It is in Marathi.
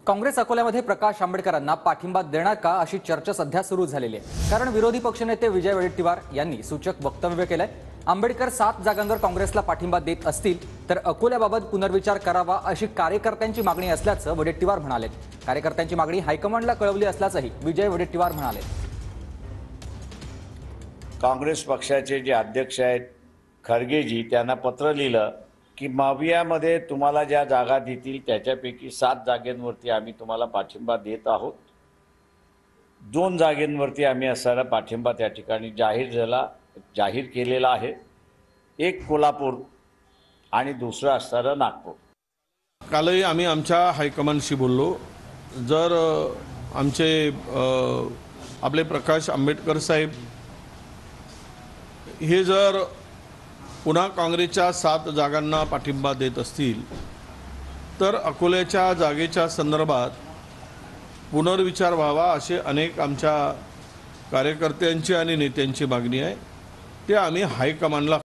काँग्रेस अकोल्यामध्ये प्रकाश आंबेडकरांना पाठिंबा देणार का अशी चर्चा सध्या सुरू झालेली आहे। कारण विरोधी पक्षनेते विजय वडेट्टीवार यांनी सूचक वक्तव्य केलंय। आंबेडकर 7 जागांवर काँग्रेसला पाठिंबा देत असतील तर अकोल्याबाबत पुनर्विचार करावा अशी कार्यकर्त्यांची मागणी असल्याचं वडेट्टीवार म्हणाले। कार्यकर्त्यांची मागणी हायकमांडला कळवली असल्याचंही विजय वडेट्टीवार म्हणाले। काँग्रेस पक्षाचे जे अध्यक्ष आहेत खरगेजी त्यांना पत्र लिहिलं की मावियामध्ये तुम्हाला ज्या जागा देतील त्याच्यापैकी 7 जागांवरती आम्ही तुम्हाला पाठिंबा देत आहोत। 2 जागांवरती आम्ही असायला पाठिंबा त्या ठिकाणी जाहीर केलेला आहे। एक कोल्हापूर आणि दुसरा असणारा नागपूर। कालही आम्ही आमच्या हायकमांडशी बोललो। जर आमचे आपले प्रकाश आंबेडकर साहेब हे जर पुन्हा काँग्रेसच्या 7 जागांना पाठिंबा देत असतील तर अकोल्याच्या जागेच्या संदर्भात पुनर्विचार व्हावा असे अनेक आमच्या कार्यकर्त्यांची आणि नेत्यांची मागणी आहे। ते आम्ही हायकमांडला